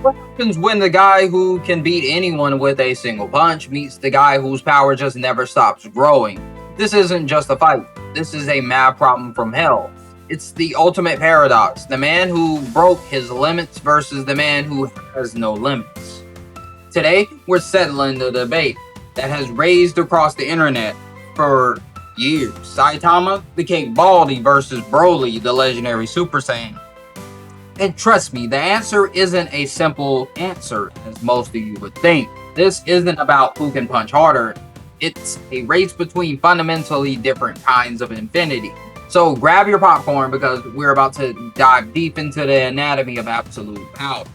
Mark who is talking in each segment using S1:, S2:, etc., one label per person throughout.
S1: What happens when the guy who can beat anyone with a single punch meets the guy whose power just never stops growing? This isn't just a fight. This is a math problem from hell. It's the ultimate paradox. The man who broke his limits versus the man who has no limits. Today, we're settling the debate that has raged across the internet for years. Saitama, the King Baldy versus Broly, the legendary Super Saiyan. And trust me, the answer isn't a simple answer, as most of you would think. This isn't about who can punch harder. It's a race between fundamentally different kinds of infinity. So grab your popcorn because we're about to dive deep into the anatomy of absolute power.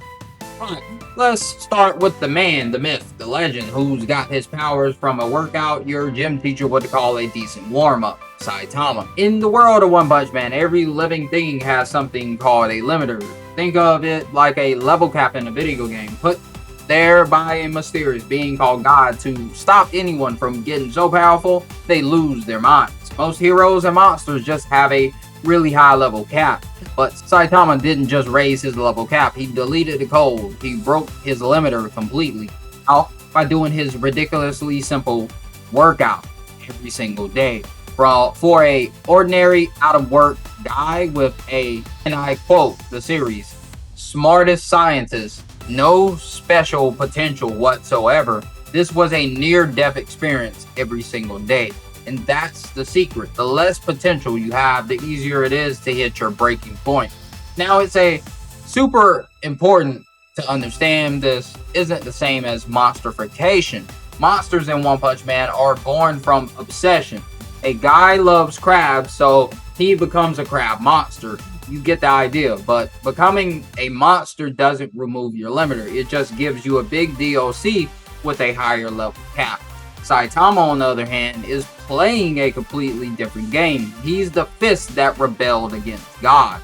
S1: Alright, let's start with the man, the myth, the legend, who's got his powers from a workout your gym teacher would call a decent warm-up. Saitama. In the world of One Punch Man, every living thing has something called a limiter. Think of it like a level cap in a video game, put there by a mysterious being called God to stop anyone from getting so powerful they lose their minds. Most heroes and monsters just have a really high level cap, but Saitama didn't just raise his level cap, he deleted the code. He broke his limiter completely. How? By doing his ridiculously simple workout every single day. For a ordinary out of work guy with a, and I quote the series, smartest scientist, no special potential whatsoever, this was a near-death experience every single day. And that's the secret. The less potential you have, the easier it is to hit your breaking point. Now, it's a super important to understand this isn't the same as monsterification. Monsters in One Punch Man are born from obsession. A guy loves crabs, so he becomes a crab monster. You get the idea, but becoming a monster doesn't remove your limiter. It just gives you a big DOC with a higher level cap. Saitama, on the other hand, is playing a completely different game. He's the fist that rebelled against God.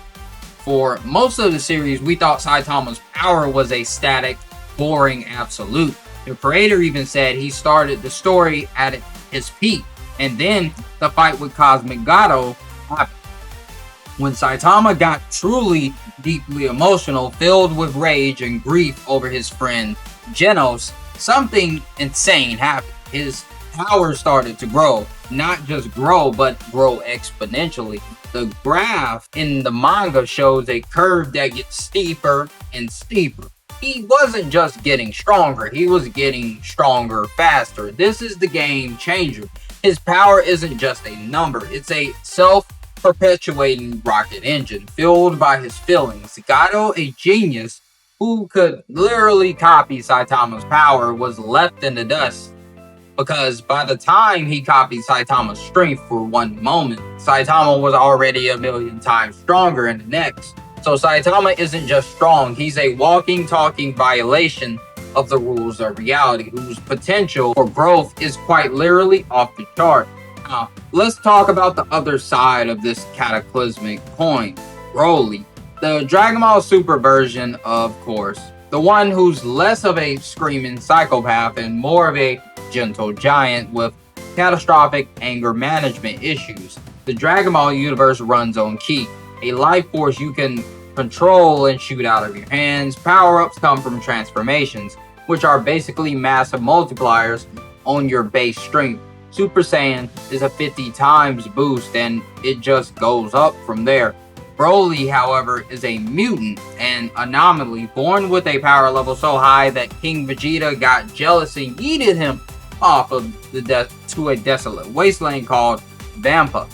S1: For most of the series, we thought Saitama's power was a static, boring absolute. The creator even said he started the story at his peak, and then the fight with Cosmic Gato happened. When Saitama got truly deeply emotional, filled with rage and grief over his friend Genos, something insane happened. His power started to grow. Not just grow, but grow exponentially. The graph in the manga shows a curve that gets steeper and steeper. He wasn't just getting stronger, he was getting stronger faster. This is the game changer. His power isn't just a number, it's a self-perpetuating rocket engine fueled by his feelings. Gato, a genius who could literally copy Saitama's power, was left in the dust. Because by the time he copied Saitama's strength for one moment, Saitama was already a million times stronger in the next. So Saitama isn't just strong, he's a walking, talking violation of the rules of reality, whose potential for growth is quite literally off the chart. Now, let's talk about the other side of this cataclysmic coin, Broly. The Dragon Ball Super version, of course. The one who's less of a screaming psychopath and more of a gentle giant with catastrophic anger management issues. The Dragon Ball universe runs on Ki, a life force you can control and shoot out of your hands. Power-ups come from transformations, which are basically massive multipliers on your base strength. Super Saiyan is a 50 times boost and it just goes up from there. Broly, however, is a mutant, an anomaly, born with a power level so high that King Vegeta got jealous and yeeted him off of to a desolate wasteland called Vampa.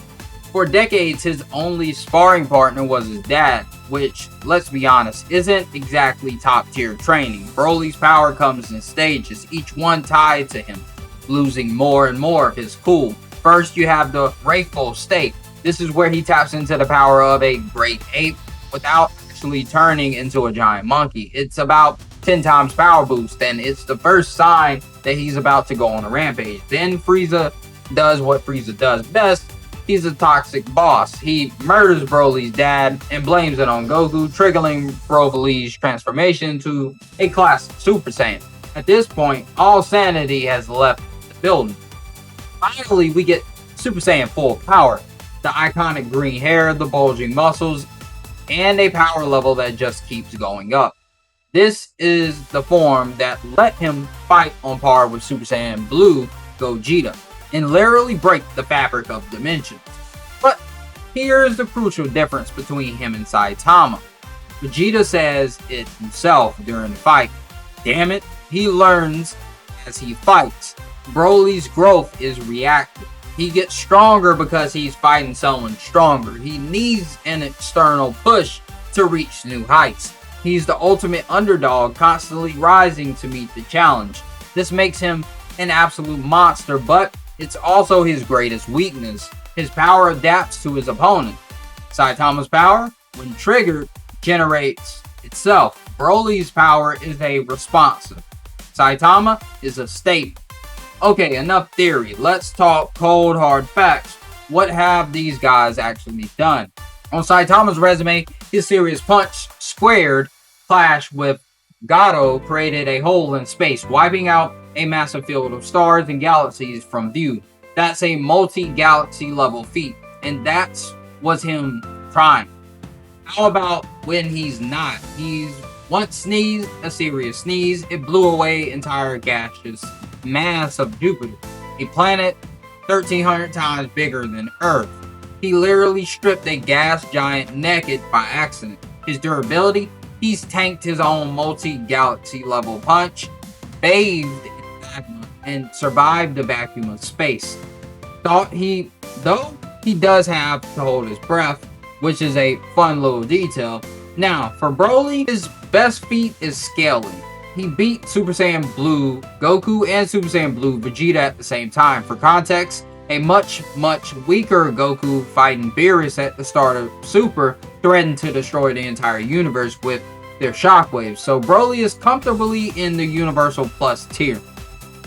S1: For decades, his only sparring partner was his dad, which, let's be honest, isn't exactly top-tier training. Broly's power comes in stages, each one tied to him, losing more and more of his cool. First, you have the Wraithful state. This is where he taps into the power of a great ape without actually turning into a giant monkey. It's about 10 times power boost, and it's the first sign that he's about to go on a rampage. Then Frieza does what Frieza does best. He's a toxic boss. He murders Broly's dad and blames it on Goku, triggering Broly's transformation to a classic Super Saiyan. At this point, all sanity has left the building. Finally, we get Super Saiyan full power. The iconic green hair, the bulging muscles, and a power level that just keeps going up. This is the form that let him fight on par with Super Saiyan Blue Gogeta and literally break the fabric of dimensions. But here's the crucial difference between him and Saitama. Vegeta says it himself during the fight. Damn it, he learns as he fights. Broly's growth is reactive. He gets stronger because he's fighting someone stronger. He needs an external push to reach new heights. He's the ultimate underdog, constantly rising to meet the challenge. This makes him an absolute monster, but it's also his greatest weakness. His power adapts to his opponent. Saitama's power, when triggered, generates itself. Broly's power is a responsive. Saitama is a staple. Okay, enough theory. Let's talk cold hard facts. What have these guys actually done? On Saitama's resume, his serious punch squared clash with Gato created a hole in space, wiping out a massive field of stars and galaxies from view. That's a multi-galaxy level feat, and that's was him trying. How about when he's not? He's once sneezed a serious sneeze. It blew away entire gaseous mass of Jupiter, a planet 1,300 times bigger than Earth. He literally stripped a gas giant naked by accident. His durability, he's tanked his own multi-galaxy level punch, bathed in magma, and survived the vacuum of space. Though he does have to hold his breath, which is a fun little detail. Now, for Broly, his best feat is scaling. He beat Super Saiyan Blue Goku and Super Saiyan Blue Vegeta at the same time. For context, a much weaker Goku fighting Beerus at the start of Super threatened to destroy the entire universe with their shockwaves. So Broly is comfortably in the Universal Plus tier.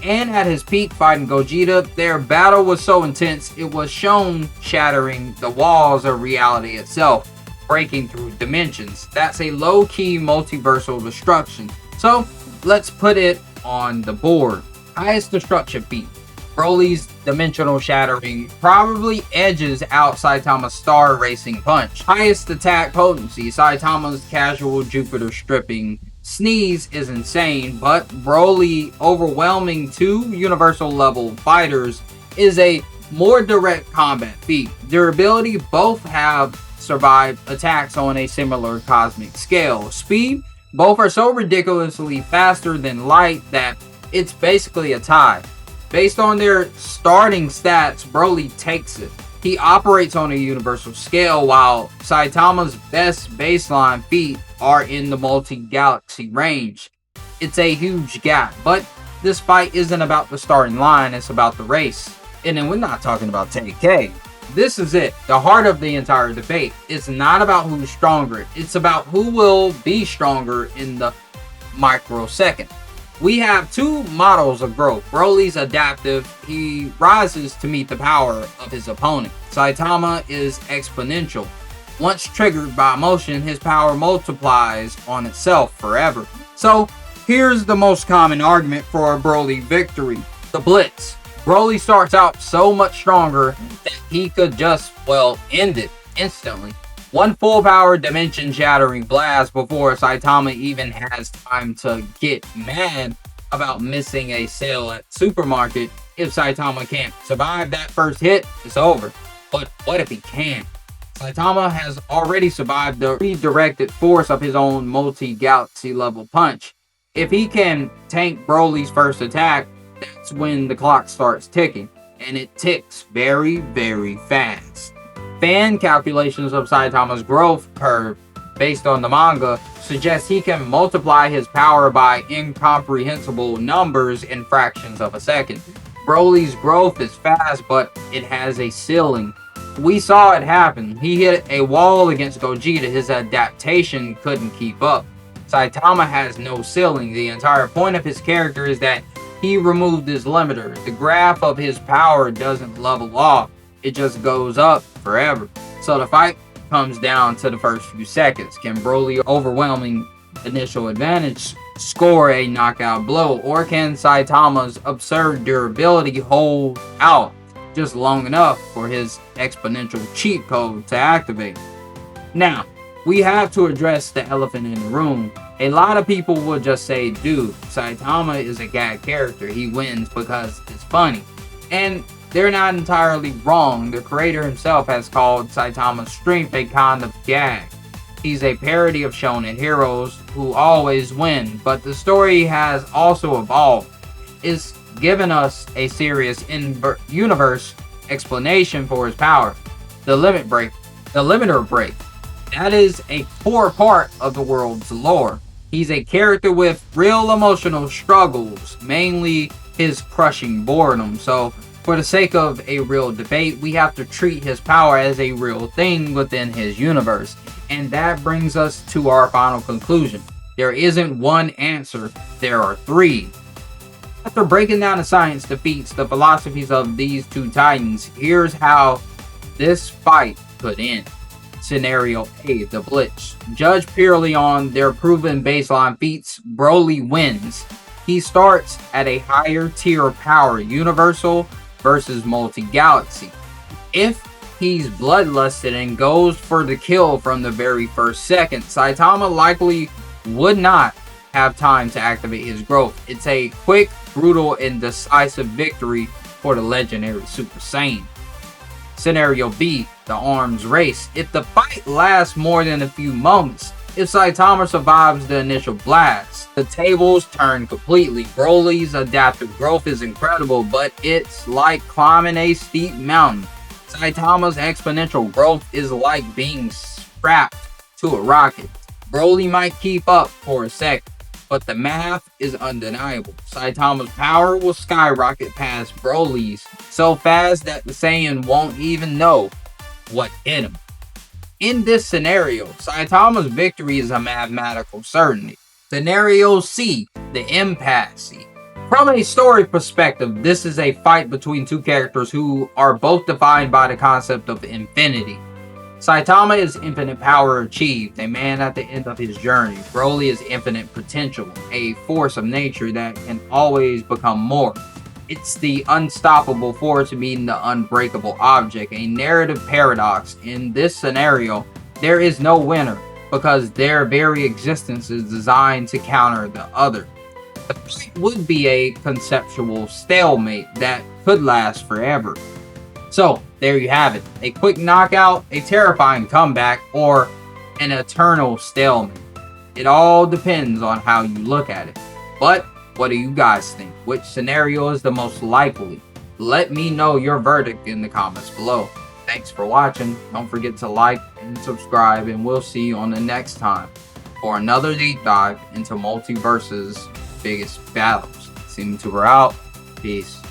S1: And at his peak fighting Gogeta, their battle was so intense it was shown shattering the walls of reality itself, breaking through dimensions. That's a low-key multiversal destruction. So let's put it on the board. Highest destruction feat. Broly's dimensional shattering probably edges out Saitama's star racing punch. Highest attack potency. Saitama's casual Jupiter stripping sneeze is insane, but Broly overwhelming two universal level fighters is a more direct combat feat. Durability, both have survived attacks on a similar cosmic scale. Speed, both are so ridiculously faster than light that it's basically a tie. Based on their starting stats, Broly takes it. He operates on a universal scale, while Saitama's best baseline feat are in the multi-galaxy range. It's a huge gap, but this fight isn't about the starting line, it's about the race. And then we're not talking about 10K. This is it. The heart of the entire debate. It's not about who's stronger. It's about who will be stronger in the microsecond. We have two models of growth. Broly's adaptive. He rises to meet the power of his opponent. Saitama is exponential. Once triggered by emotion, his power multiplies on itself forever. So, here's the most common argument for a Broly victory. The Blitz. Broly starts out so much stronger that he could just, end it instantly. One full power dimension shattering blast before Saitama even has time to get mad about missing a sale at supermarket. If Saitama can't survive that first hit, it's over. But what if he can? Saitama has already survived the redirected force of his own multi-galaxy level punch. If he can tank Broly's first attack, that's when the clock starts ticking. And it ticks very, very fast. Fan calculations of Saitama's growth curve based on the manga suggest he can multiply his power by incomprehensible numbers in fractions of a second. Broly's growth is fast, but it has a ceiling. We saw it happen. He hit a wall against Gogeta. His adaptation couldn't keep up. Saitama has no ceiling. The entire point of his character is that he removed his limiter. The graph of his power doesn't level off. It just goes up forever. So the fight comes down to the first few seconds. Can Broly overwhelming initial advantage score a knockout blow, or can Saitama's absurd durability hold out just long enough for his exponential cheat code to activate? Now, we have to address the elephant in the room. A lot of people would just say, dude, Saitama is a gag character. He wins because it's funny. And they're not entirely wrong. The creator himself has called Saitama's strength a kind of gag. He's a parody of shonen heroes who always win, but the story has also evolved. It's given us a serious universe explanation for his power. The limiter break. That is a core part of the world's lore. He's a character with real emotional struggles, mainly his crushing boredom. So, for the sake of a real debate, we have to treat his power as a real thing within his universe. And that brings us to our final conclusion. There isn't one answer, there are three. After breaking down the science defeats the philosophies of these two titans, here's how this fight could end. Scenario A, the Blitz. Judged purely on their proven baseline feats, Broly wins. He starts at a higher tier power, universal versus multi-galaxy. If he's bloodlusted and goes for the kill from the very first second, Saitama likely would not have time to activate his growth. It's a quick, brutal, and decisive victory for the legendary Super Saiyan. Scenario B, the arms race. If the fight lasts more than a few moments, if Saitama survives the initial blast, the tables turn completely. Broly's adaptive growth is incredible, but it's like climbing a steep mountain. Saitama's exponential growth is like being strapped to a rocket. Broly might keep up for a second, but the math is undeniable. Saitama's power will skyrocket past Broly's so fast that the Saiyan won't even know what hit him. In this scenario, Saitama's victory is a mathematical certainty. Scenario C, the impasse. From a story perspective, this is a fight between two characters who are both defined by the concept of infinity. Saitama is infinite power achieved, a man at the end of his journey. Broly is infinite potential, a force of nature that can always become more. It's the unstoppable force meeting the unbreakable object, a narrative paradox. In this scenario, there is no winner because their very existence is designed to counter the other. The fight would be a conceptual stalemate that could last forever. So, there you have it. A quick knockout, a terrifying comeback, or an eternal stalemate. It all depends on how you look at it. But, what do you guys think? Which scenario is the most likely? Let me know your verdict in the comments below. Thanks for watching. Don't forget to like and subscribe, and we'll see you on the next time for another deep dive into Multiverse's biggest battles. Seemlytuber out. Peace.